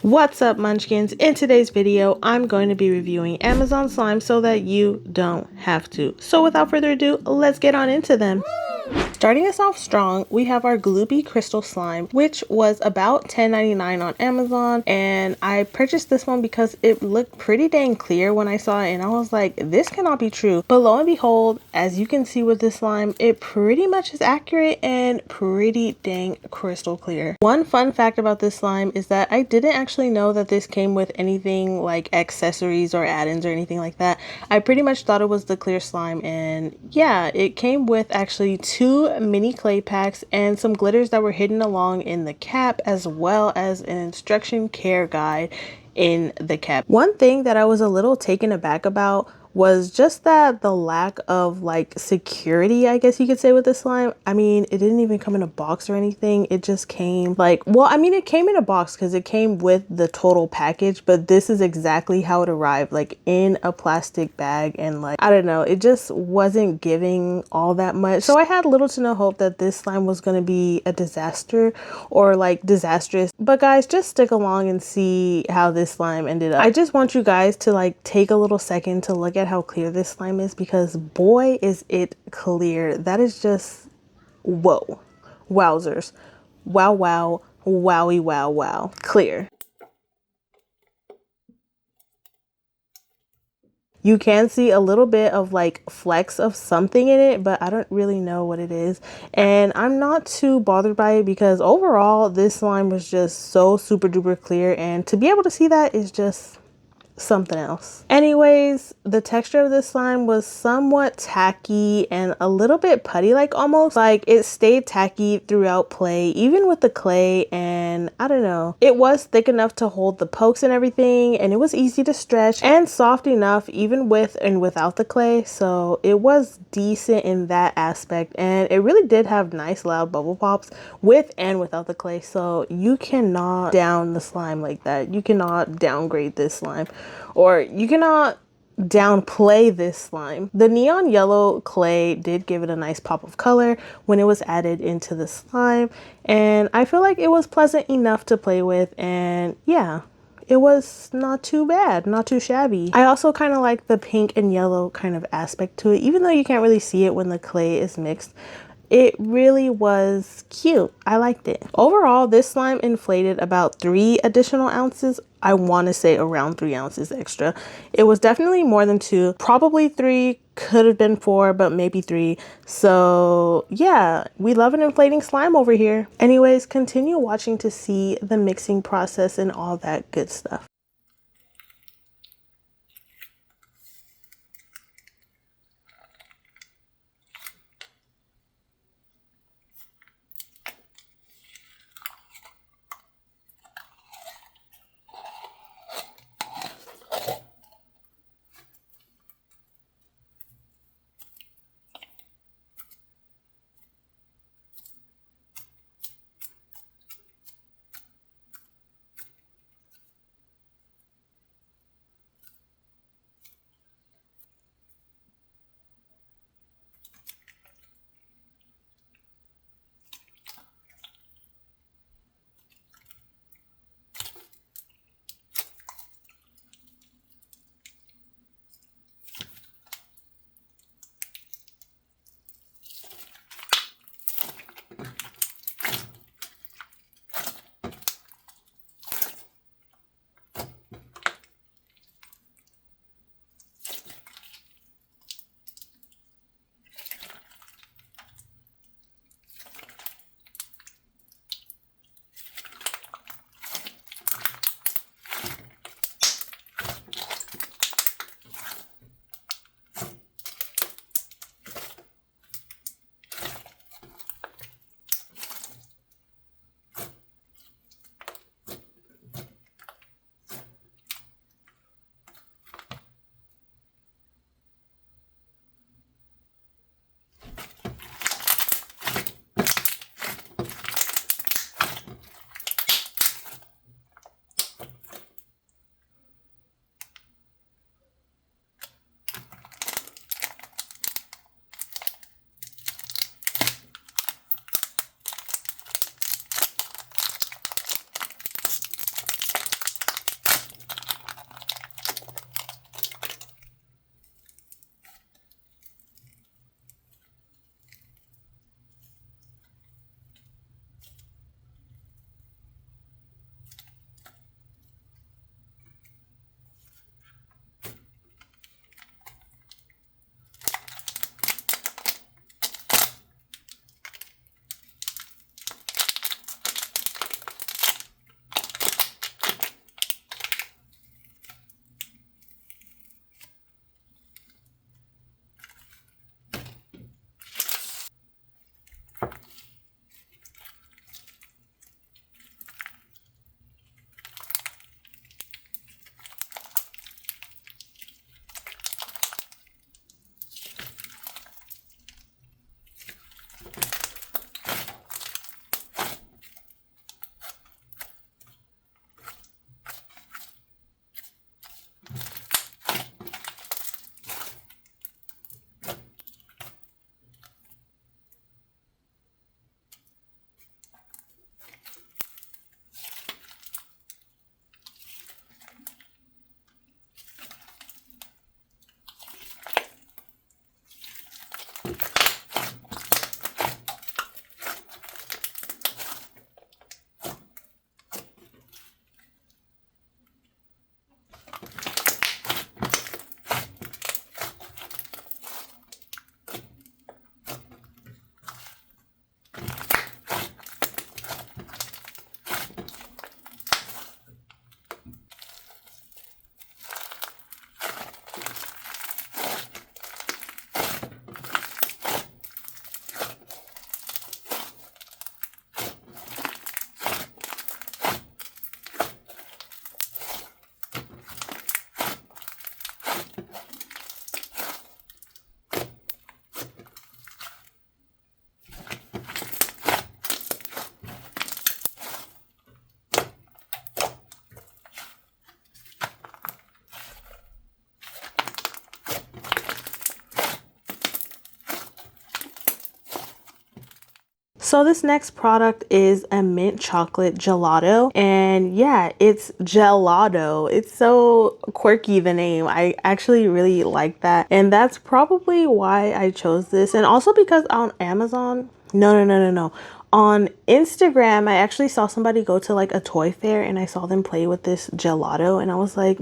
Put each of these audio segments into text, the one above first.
What's up, munchkins? In today's video, I'm going to be reviewing Amazon slime so that you don't have to. So without further ado, let's get on into them. Starting us off strong, we have our Gloopy Crystal Slime, which was about $10.99 on Amazon, and I purchased this one because it looked pretty dang clear when I saw it, and I was like, this cannot be true. But lo and behold, as you can see with this slime, it pretty much is accurate and pretty dang crystal clear. One fun fact about this slime is that I didn't actually know that this came with anything like accessories or add-ins or anything like that. I pretty much thought it was the clear slime, and yeah, it came with actually 2 mini clay packs and some glitters that were hidden along in the cap, as well as an instruction care guide in the cap. One thing that I was a little taken aback about was just that the lack of like security, I guess you could say, with this slime. I mean, it didn't even come in a box or anything. It just came like, well, I mean, it came in a box because it came with the total package, but this is exactly how it arrived, like in a plastic bag. And like, I don't know, it just wasn't giving all that much. So I had little to no hope that this slime was going to be a disaster or like disastrous. But guys, just stick along and see how this slime ended up. I just want you guys to like take a little second to look at how clear this slime is, because boy is it clear. That is just whoa, wowzers, wow, wow, wowie, wow, wow, clear. You can see a little bit of like flecks of something in it, but I don't really know what it is, and I'm not too bothered by it because overall this slime was just so super duper clear, and to be able to see that is just something else. Anyways, the texture of this slime was somewhat tacky and a little bit putty, like almost like it stayed tacky throughout play, even with the clay. And I don't know, it was thick enough to hold the pokes and everything, and it was easy to stretch and soft enough even with and without the clay. So it was decent in that aspect, and it really did have nice loud bubble pops with and without the clay. So you cannot down the slime like that. You cannot downgrade this slime, or you cannot downplay this slime. The neon yellow clay did give it a nice pop of color when it was added into the slime, and I feel like it was pleasant enough to play with, and yeah, it was not too bad, not too shabby. I also kind of like the pink and yellow kind of aspect to it, even though you can't really see it when the clay is mixed. It really was cute. I liked it. Overall, this slime inflated about 3 additional ounces. I want to say around 3 ounces extra. It was definitely more than 2, probably 3, could have been 4, but maybe 3. So yeah, we love an inflating slime over here. Anyways, continue watching to see the mixing process and all that good stuff. So this next product is a mint chocolate gelato, and yeah, it's gelato. It's so quirky, the name. I actually really like that, and that's probably why I chose this. And also because on Amazon, no, on Instagram, I actually saw somebody go to like a toy fair and I saw them play with this gelato, and I was like,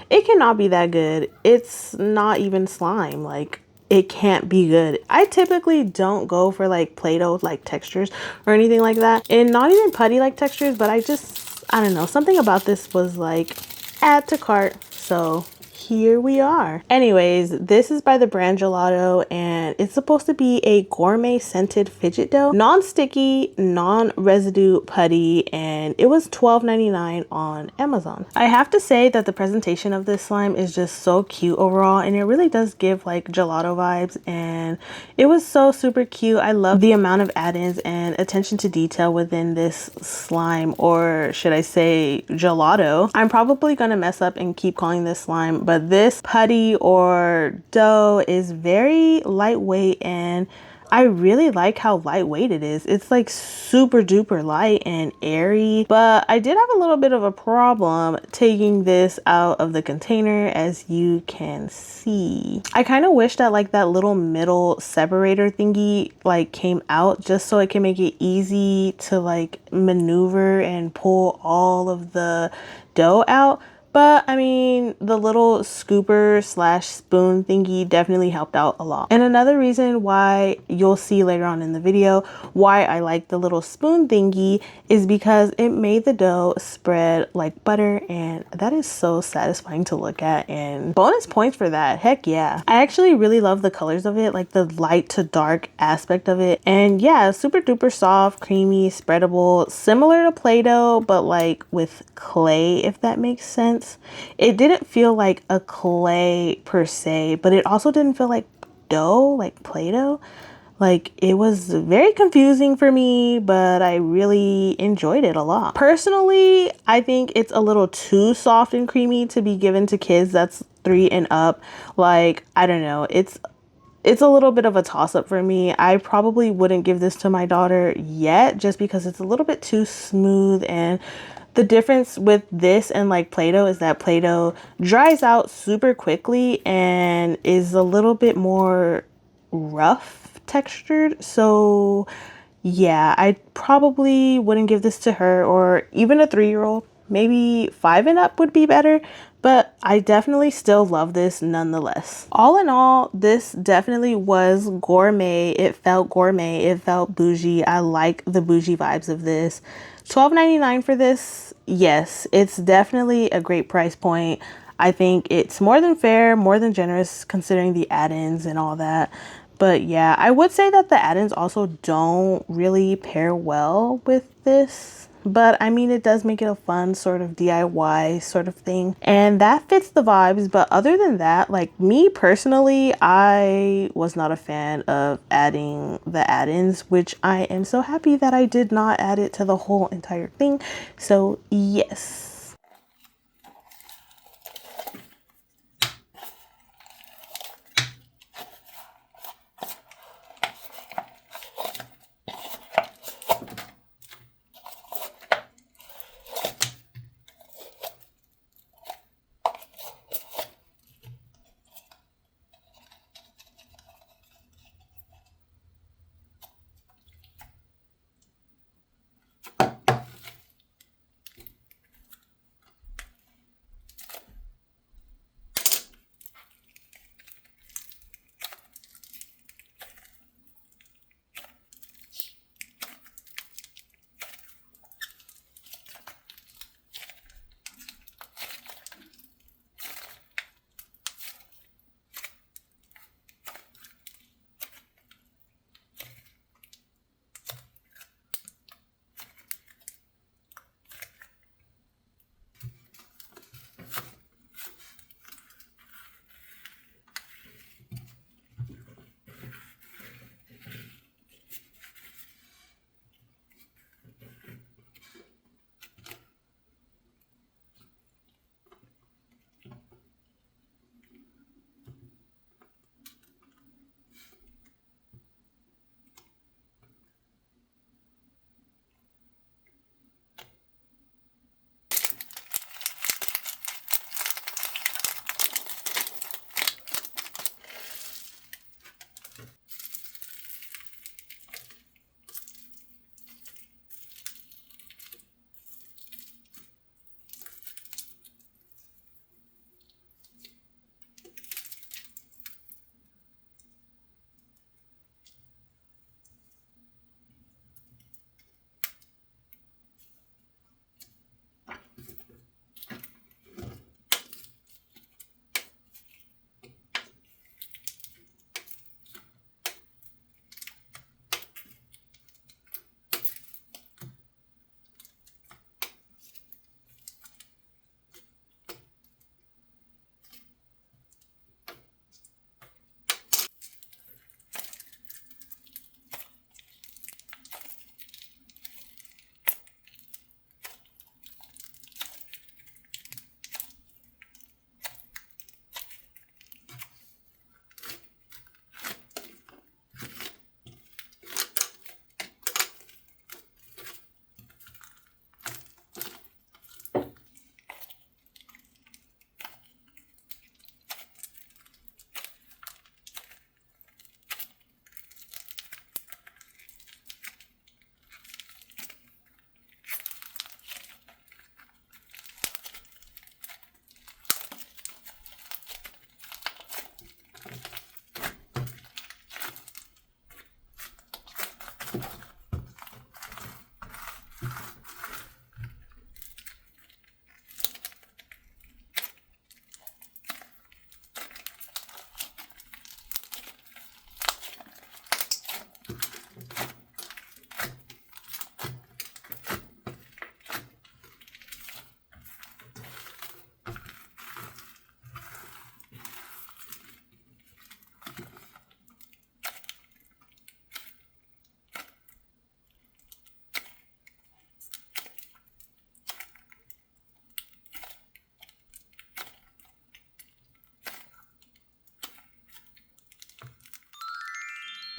it cannot be that good. It's not even slime. Like, it can't be good. I typically don't go for like Play-Doh like textures or anything like that, and not even putty like textures, but I don't know, something about this was like add to cart, so here we are. Anyways, this is by the brand Gelato, and it's supposed to be a gourmet scented fidget dough, non-sticky, non-residue putty, and it was $12.99 on Amazon. I have to say that the presentation of this slime is just so cute overall, and it really does give like gelato vibes, and it was so super cute. I love the amount of add-ins and attention to detail within this slime, or should I say gelato. I'm probably gonna mess up and keep calling this slime, but this putty or dough is very lightweight, and I really like how lightweight it is. It's like super duper light and airy, but I did have a little bit of a problem taking this out of the container, as you can see. I kind of wish that like that little middle separator thingy like came out, just so it can make it easy to like maneuver and pull all of the dough out. But I mean, the little scooper slash spoon thingy definitely helped out a lot. And another reason why you'll see later on in the video why I like the little spoon thingy is because it made the dough spread like butter, and that is so satisfying to look at, and bonus points for that. Heck yeah. I actually really love the colors of it, like the light to dark aspect of it. And yeah, super duper soft, creamy, spreadable, similar to Play-Doh, but like with clay, if that makes sense. It didn't feel like a clay per se, but it also didn't feel like dough, like Play-Doh. Like, it was very confusing for me, but I really enjoyed it a lot. Personally, I think it's a little too soft and creamy to be given to kids that's 3 and up. Like, I don't know, it's a little bit of a toss-up for me. I probably wouldn't give this to my daughter yet, just because it's a little bit too smooth. And the difference with this and like Play-Doh is that Play-Doh dries out super quickly and is a little bit more rough textured. So yeah, I probably wouldn't give this to her, or even a 3-year-old. Maybe 5 and up would be better, but I definitely still love this nonetheless. All in all, this definitely was gourmet. It felt gourmet. It felt bougie. I like the bougie vibes of this. $12.99 for this. Yes, it's definitely a great price point. I think it's more than fair, more than generous, considering the add-ins and all that. But yeah, I would say that the add-ins also don't really pair well with this. But I mean, it does make it a fun sort of DIY sort of thing, and that fits the vibes. But other than that, like me personally, I was not a fan of adding the add-ins, which I am so happy that I did not add it to the whole entire thing. So yes.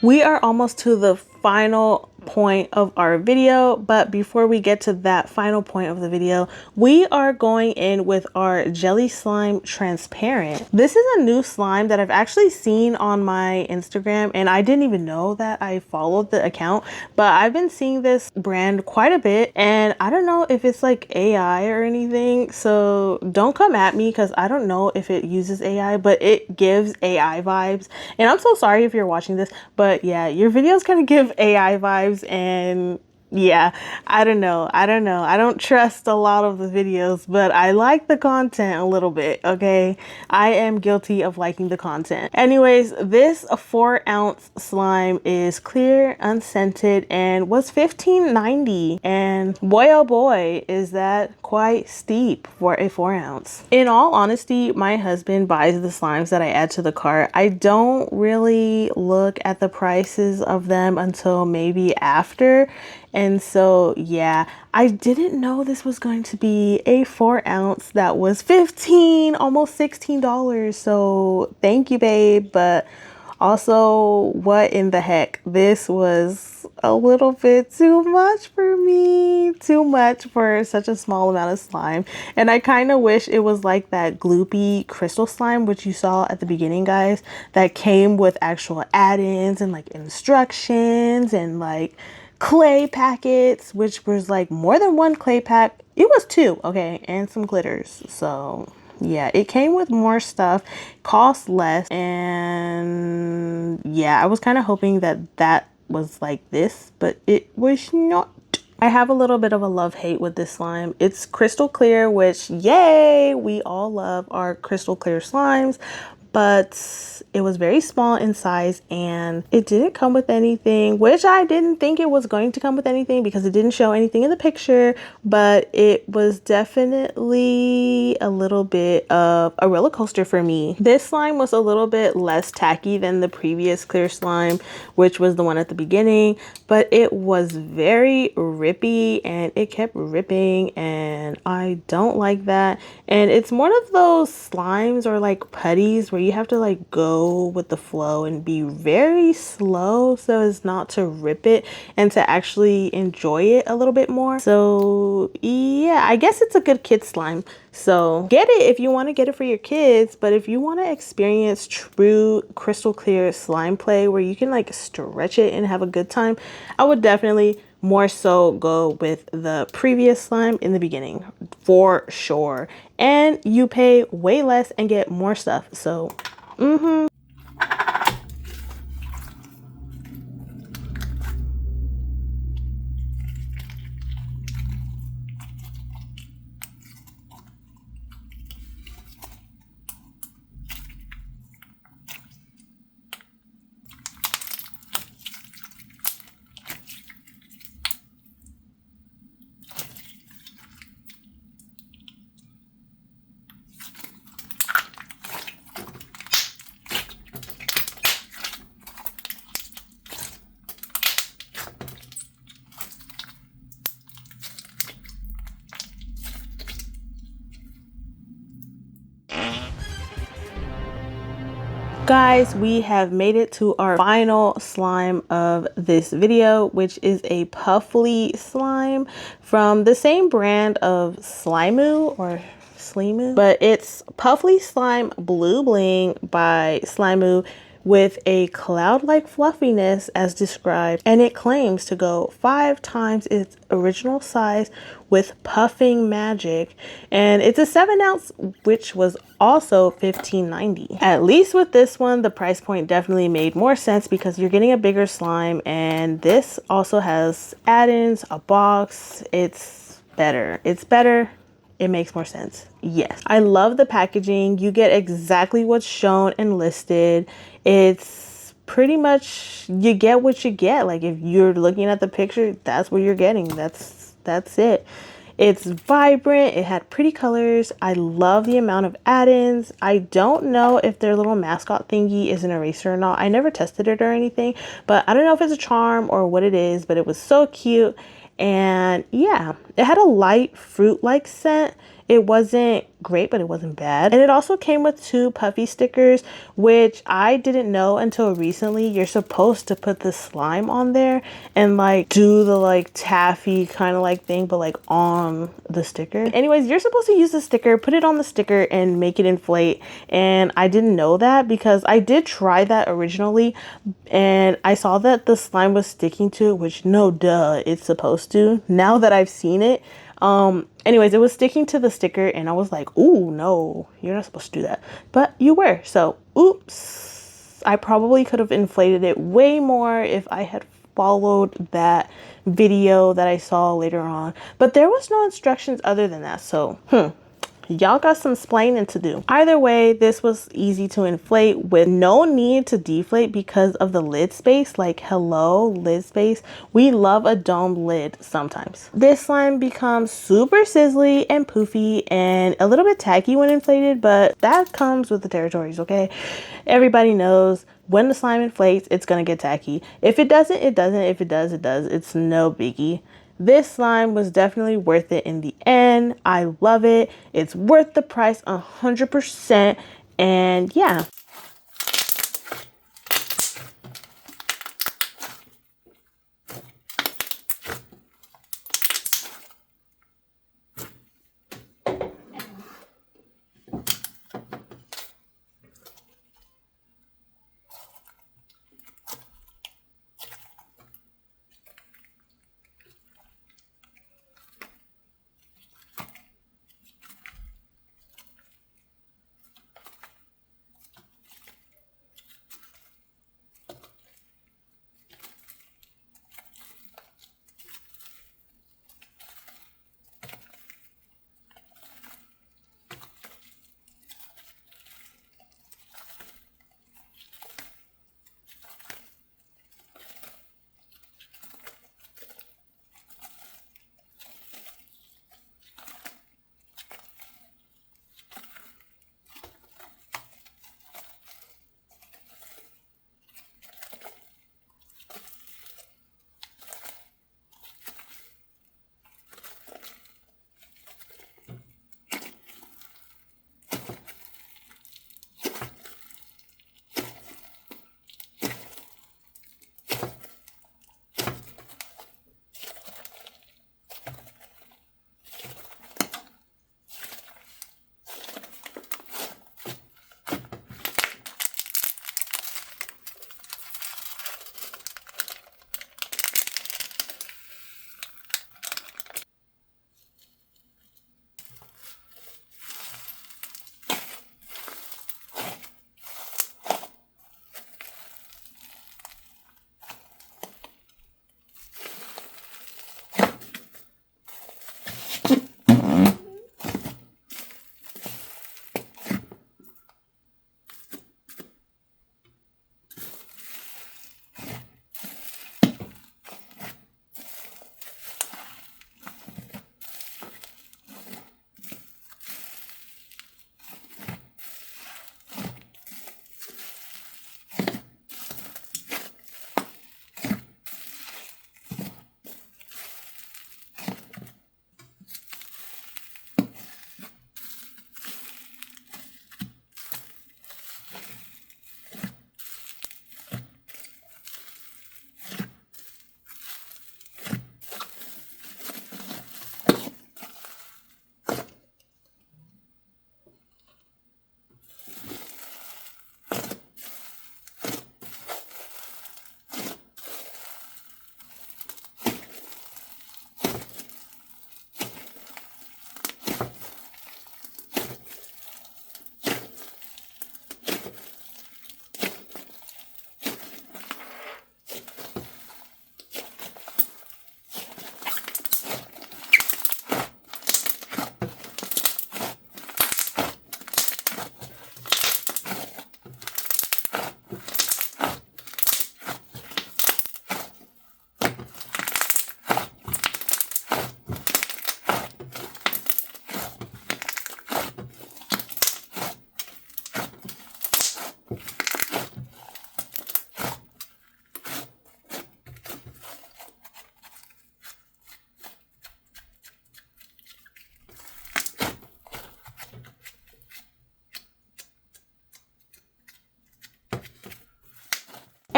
We are almost to the final point of our video, but before we get to that final point of the video, we are going in with our jelly slime transparent. This is a new slime that I've actually seen on my Instagram, and I didn't even know that I followed the account, but I've been seeing this brand quite a bit, and I don't know if it's like AI or anything, so don't come at me because I don't know if it uses AI, but it gives AI vibes. And I'm so sorry if you're watching this, but yeah, your videos kind of give AI vibes, and yeah, I don't know. I don't trust a lot of the videos, but I like the content a little bit, okay? I am guilty of liking the content. Anyways, this 4-ounce slime is clear, unscented, and was $15.90. And boy, oh boy, is that quite steep for a 4-ounce. In all honesty, my husband buys the slimes that I add to the cart. I don't really look at the prices of them until maybe after. And so, yeah, I didn't know this was going to be a 4-ounce that was almost $16. So thank you, babe. But also, what in the heck? This was a little bit too much for me. Too much for such a small amount of slime. And I kind of wish it was like that gloopy crystal slime, which you saw at the beginning, guys, that came with actual add-ins and like instructions and like clay packets, which was like more than one clay pack. It was 2, okay, and some glitters. So yeah, it came with more stuff, cost less, and yeah, I was kind of hoping that that was like this, but it was not. I have a little bit of a love-hate with this slime. It's crystal clear, which yay, we all love our crystal clear slimes, but it was very small in size and it didn't come with anything, which I didn't think it was going to come with anything because it didn't show anything in the picture, but it was definitely a little bit of a roller coaster for me. This slime was a little bit less tacky than the previous clear slime, which was the one at the beginning, but it was very rippy and it kept ripping, and I don't like that. And it's one of those slimes or like putties where you have to like go with the flow and be very slow so as not to rip it and to actually enjoy it a little bit more. So yeah, I guess it's a good kid slime. So get it if you want to get it for your kids, but if you want to experience true crystal clear slime play where you can like stretch it and have a good time, I would definitely more so go with the previous slime in the beginning for sure. And you pay way less and get more stuff. So guys, we have made it to our final slime of this video, which is a puffly slime from the same brand of Slimoo or Slimoo, but it's Puffly Slime Blue Bling by Slimoo with a cloud-like fluffiness as described, and it claims to go 5 times its original size with puffing magic, and it's a 7-ounce, which was also $15.90. At least with this one, the price point definitely made more sense because you're getting a bigger slime, and this also has add-ins, a box. It's better. It makes more sense. Yes, I love the packaging. You get exactly what's shown and listed. It's pretty much, you get what you get. Like if you're looking at the picture, that's what you're getting. That's it. It's vibrant. It had pretty colors. I love the amount of add-ins. I don't know if their little mascot thingy is an eraser or not. I never tested it or anything, but I don't know if it's a charm or what it is, but it was so cute. And yeah, it had a light fruit-like scent. It wasn't great, but it wasn't bad. And it also came with 2 puffy stickers, which I didn't know until recently. You're supposed to put the slime on there and like do the like taffy kind of like thing, but like on the sticker. Anyways, you're supposed to use the sticker, put it on the sticker and make it inflate. And I didn't know that because I did try that originally and I saw that the slime was sticking to it, which no duh, it's supposed to. Now that I've seen it, anyways, it was sticking to the sticker and I was like, ooh, no, you're not supposed to do that. But you were, so oops. I probably could have inflated it way more if I had followed that video that I saw later on. But there was no instructions other than that, so y'all got some splaining to do. Either way, this was easy to inflate with no need to deflate because of the lid space. Like, hello, lid space. We love a domed lid sometimes. This slime becomes super sizzly and poofy and a little bit tacky when inflated, but that comes with the territories, okay? Everybody knows when the slime inflates, it's gonna get tacky. If it doesn't, it doesn't. If it does, it does. It's no biggie. This slime was definitely worth it in the end. I love it. It's worth the price 100%. And yeah.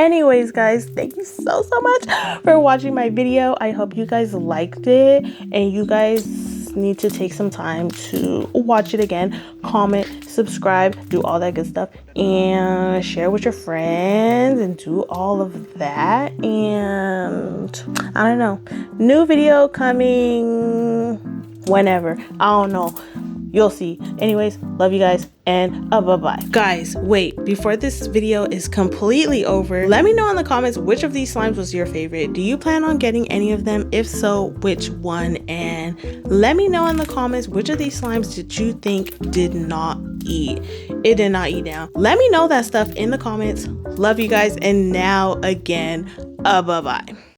Anyways, guys, thank you so much for watching my video. I hope you guys liked it, and you guys need to take some time to watch it again, comment, subscribe, do all that good stuff, and share with your friends and do all of that. And I don't know, new video coming whenever, I don't know, you'll see. Anyways, love you guys, and bye-bye. Guys, wait, before this video is completely over, let me know in the comments which of these slimes was your favorite. Do you plan on getting any of them? If so, which one? And let me know in the comments which of these slimes did you think did not eat. It did not eat down. Let me know that stuff in the comments. Love you guys, and now again, bye-bye.